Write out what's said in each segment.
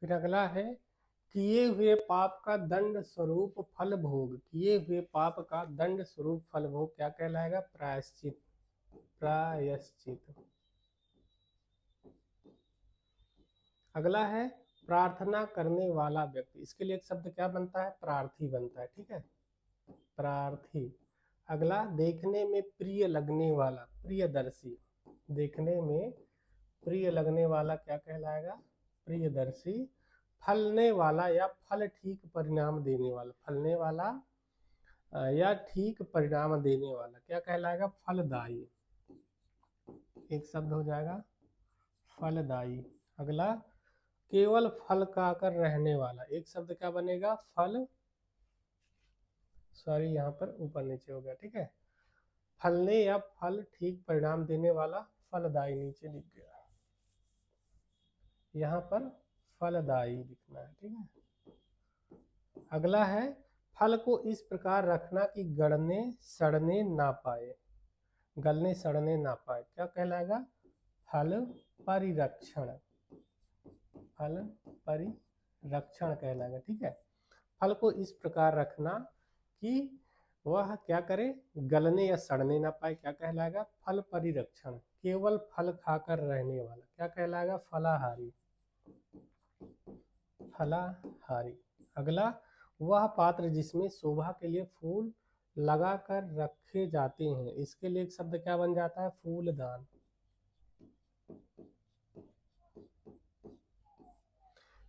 फिर अगला है किए हुए पाप का दंड स्वरूप फल भोग। किए हुए पाप का दंड स्वरूप फल भोग क्या कहलाएगा? प्रायश्चित। प्रायश्चित। अगला है प्रार्थना करने वाला व्यक्ति। इसके लिए एक शब्द क्या बनता है? प्रार्थी बनता है। ठीक है, प्रार्थी। अगला देखने में प्रिय लगने वाला, प्रियदर्शी। देखने में प्रिय लगने वाला क्या कहलाएगा? प्रियदर्शी। फलने वाला या फल ठीक परिणाम देने वाला, फलने वाला या ठीक परिणाम देने वाला क्या कहलाएगा? फलदायी। एक शब्द हो जाएगा फलदायी। अगला केवल फल खाकर रहने वाला। एक शब्द क्या बनेगा? फल, सॉरी यहाँ पर ऊपर नीचे हो गया। ठीक है, फलने या फल ठीक परिणाम देने वाला, फलदायी नीचे लिख गया, यहाँ पर फलदायी लिखना है। ठीक है, अगला है फल को इस प्रकार रखना कि गलने सड़ने ना पाए। गलने सड़ने ना पाए क्या कहलाएगा? फल परिरक्षण। फल परिरक्षण कहलाएगा। ठीक है, फल को इस प्रकार रखना कि वह क्या करे? गलने या सड़ने ना पाए क्या कहलाएगा? फल परिरक्षण। केवल फल खाकर रहने वाला क्या कहलाएगा? फलाहारी। फलाहारी। अगला वह पात्र जिसमें शोभा के लिए फूल लगा कर रखे जाते हैं। इसके लिए एक शब्द क्या बन जाता है? फूलदान।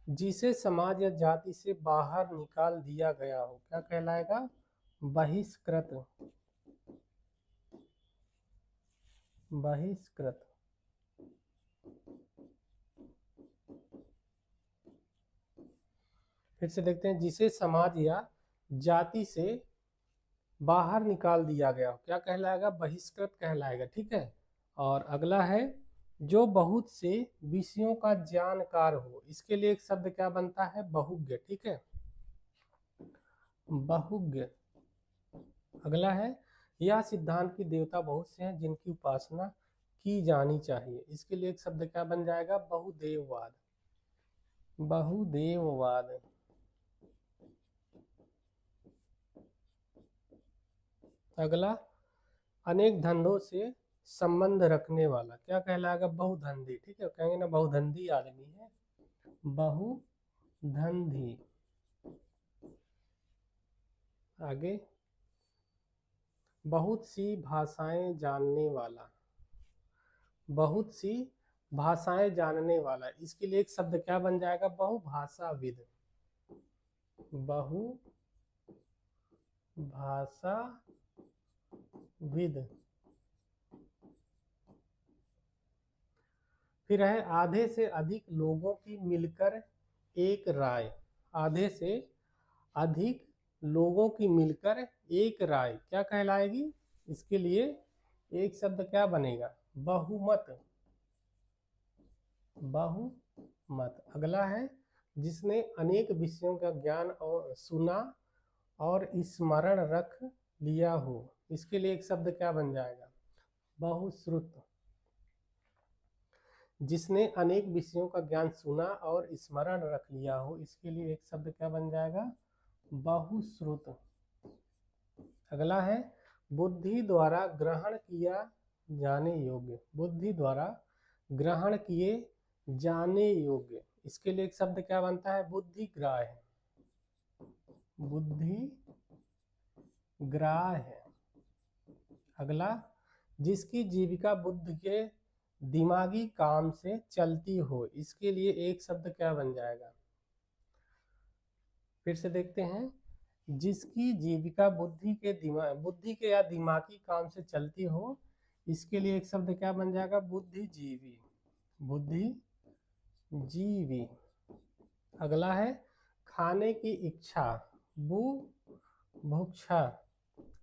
जिसे समाज या जाति से बाहर निकाल दिया गया हो क्या कहलाएगा? बहिष्कृत। बहिष्कृत। फिर से देखते हैं, जिसे समाज या जाति से बाहर निकाल दिया गया हो क्या कहलाएगा? बहिष्कृत कहलाएगा। ठीक है, और अगला है जो बहुत से विषयों का जानकार हो। इसके लिए एक शब्द क्या बनता है? बहुज्ञ। ठीक है, बहुज्ञ। अगला है यह सिद्धांत की देवता बहुत से हैं जिनकी उपासना की जानी चाहिए। इसके लिए एक शब्द क्या बन जाएगा? बहुदेववाद। बहुदेववाद। अगला अनेक धंधों से संबंध रखने वाला क्या कहलाएगा? बहुधंधी। ठीक है, कहेंगे ना बहुधंधी आदमी है, बहुधंधी। आगे बहुत सी भाषाएं जानने वाला। बहुत सी भाषाएं जानने वाला। इसके लिए एक शब्द क्या बन जाएगा? बहुभाषाविद। बहुभाषाविद। फिर है आधे से अधिक लोगों की मिलकर एक राय। आधे से अधिक लोगों की मिलकर एक राय क्या कहलाएगी? इसके लिए एक शब्द क्या बनेगा? बहुमत। बहुमत। अगला है जिसने अनेक विषयों का ज्ञान और सुना और स्मरण रख लिया हो। इसके लिए एक शब्द क्या बन जाएगा? बहुश्रुत। जिसने अनेक विषयों का ज्ञान सुना और स्मरण रख लिया हो। इसके लिए एक शब्द क्या बन जाएगा? बहुश्रुत। अगला है बुद्धि द्वारा ग्रहण किया जाने योग्य। बुद्धि द्वारा ग्रहण किए जाने योग्य। इसके लिए एक शब्द क्या बनता है? बुद्धिग्राह्य। बुद्धिग्राह्य। अगला जिसकी जीविका बुद्ध के दिमागी काम से चलती हो। इसके लिए एक शब्द क्या बन जाएगा? फिर से देखते हैं, जिसकी जीविका बुद्धि के या दिमागी काम से चलती हो। इसके लिए एक शब्द क्या बन जाएगा? बुद्धिजीवी। बुद्धिजीवी। अगला है खाने की इच्छा, बुभुक्षा।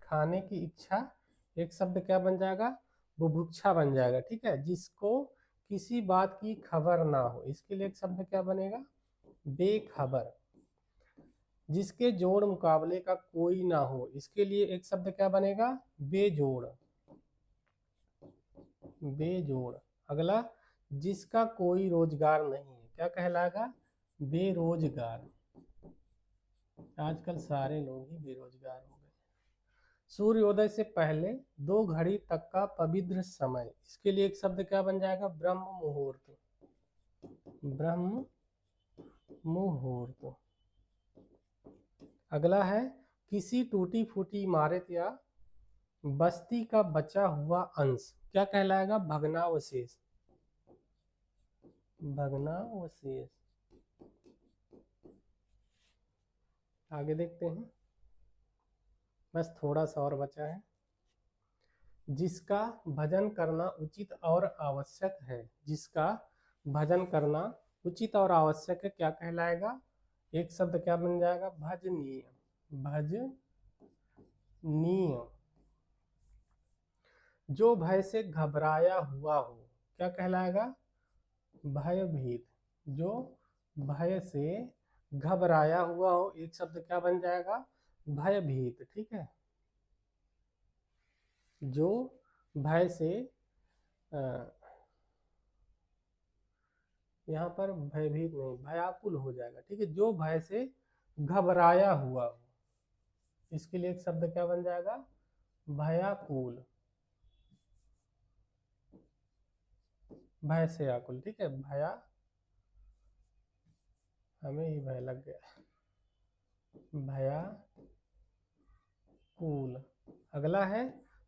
खाने की इच्छा, एक शब्द क्या बन जाएगा? बुभुक्षा बन जाएगा। ठीक है, जिसको किसी बात की खबर ना हो। इसके लिए एक शब्द क्या बनेगा? बेखबर। जिसके जोड़ मुकाबले का कोई ना हो। इसके लिए एक शब्द क्या बनेगा? बेजोड़। बेजोड़। अगला जिसका कोई रोजगार नहीं है क्या कहलाएगा? बेरोजगार, आजकल सारे लोग ही बेरोजगार हो गए। सूर्योदय से पहले 2 घड़ी तक का पवित्र समय, इसके लिए एक शब्द क्या बन जाएगा? ब्रह्म मुहूर्त। ब्रह्म मुहूर्त। अगला है किसी टूटी फूटी इमारत या बस्ती का बचा हुआ अंश क्या कहलाएगा? भग्नावशेष। भग्नावशेष। आगे देखते हैं, बस थोड़ा सा और बचा है। जिसका भजन करना उचित और आवश्यक है, जिसका भजन करना उचित और आवश्यक है, क्या कहलाएगा? एक शब्द क्या बन जाएगा? भजनीय। भजनीय। जो भय से घबराया हुआ हो क्या कहलाएगा? भयभीत। जो भय से घबराया हुआ हो, एक शब्द क्या बन जाएगा? भयभीत। ठीक है, जो भय से यहाँ पर भयभीत नहीं, भयाकुल हो जाएगा। ठीक है, जो भय से घबराया हुआ हो, इसके लिए एक शब्द क्या बन जाएगा? भयाकुल। भय से आकुल। ठीक है, भया, हमें ही भय लग गया, भयाकुल। अगला है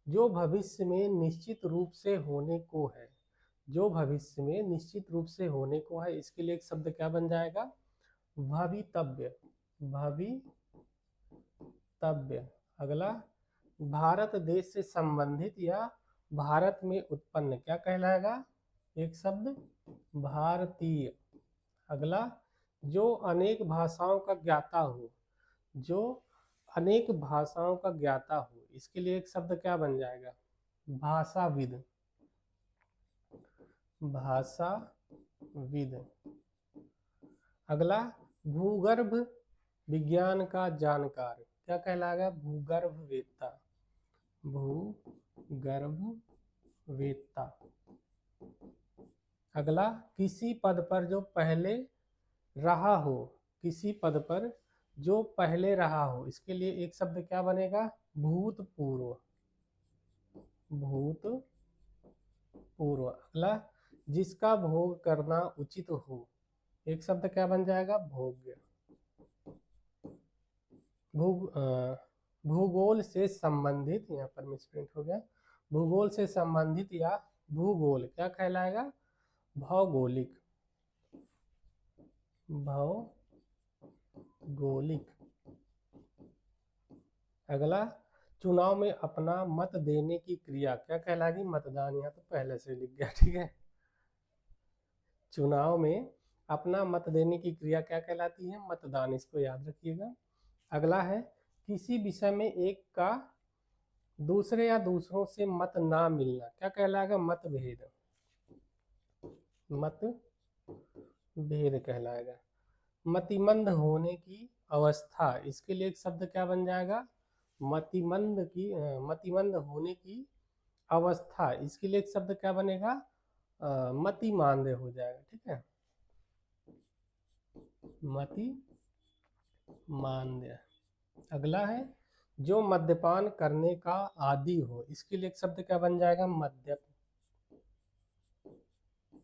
जो भविष्य में निश्चित रूप से होने को है, जो भविष्य में निश्चित रूप से होने को है, इसके लिए एक शब्द क्या बन जाएगा? भवितव्य। भवितव्य। अगला भारत देश से संबंधित या भारत में उत्पन्न क्या कहलाएगा? एक शब्द भारतीय। अगला जो अनेक भाषाओं का ज्ञाता हो, जो अनेक भाषाओं का ज्ञाता हो, इसके लिए एक शब्द क्या बन जाएगा? भाषाविद। भाषाविद। अगला भूगर्भ विज्ञान का जानकार क्या कहलाएगा? भूगर्भवेत्ता। भूगर्भवेत्ता। अगला किसी पद पर जो पहले रहा हो, किसी पद पर जो पहले रहा हो, इसके लिए एक शब्द क्या बनेगा? भूतपूर्व। भूतपूर्व। अगला जिसका भोग करना उचित हो, एक शब्द क्या बन जाएगा? भोग्य। भूगोल से संबंधित, यहाँ पर मिसप्रिंट हो गया, भूगोल से संबंधित या भूगोल क्या कहलाएगा? भौगोलिक। भौगोलिक। अगला चुनाव में अपना मत देने की क्रिया क्या कहलाएगी? मतदान। यहाँ तो पहले से लिख गया। ठीक है, चुनाव में अपना मत देने की क्रिया क्या कहलाती है? मतदान। इसको याद रखिएगा। अगला है किसी विषय में एक का दूसरे या दूसरों से मत ना मिलना क्या कहलाएगा? मतभेद। मतभेद कहलाएगा। मतिमंद होने की अवस्था, इसके लिए एक शब्द क्या बन जाएगा? मतिमंद होने की अवस्था, इसके लिए एक शब्द क्या बनेगा? मतिमांद्य हो जाएगा। ठीक है, मतिमांद्य। अगला है जो मद्यपान करने का आदी हो, इसके लिए एक शब्द क्या बन जाएगा? मद्यप।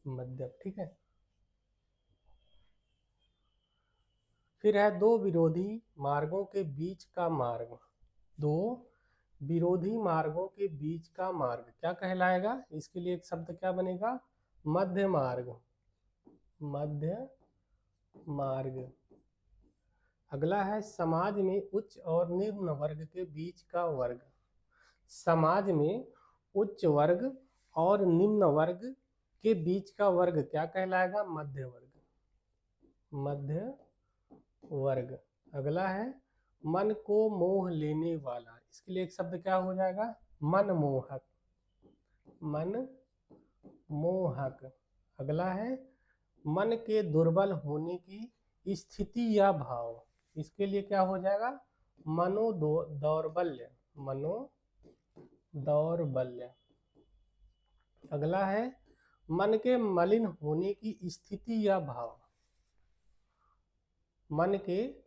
मद्यप। ठीक है, फिर है दो विरोधी मार्गों के बीच का मार्ग। दो विरोधी मार्गों के बीच का मार्ग क्या कहलाएगा? इसके लिए एक शब्द क्या बनेगा? मध्य मार्ग। मध्य मार्ग। अगला है समाज में उच्च और निम्न वर्ग के बीच का वर्ग। समाज में उच्च वर्ग और निम्न वर्ग के बीच का वर्ग क्या कहलाएगा? मध्य वर्ग। मध्य वर्ग। अगला है मन को मोह लेने वाला, इसके लिए एक शब्द क्या हो जाएगा? मनमोहक। मनमोहक। अगला है मन के दुर्बल होने की स्थिति या भाव, इसके लिए क्या हो जाएगा? मनोदौर्बल्य। मनोदौर्बल्य। अगला है मन के मलिन होने की स्थिति या भाव, मन के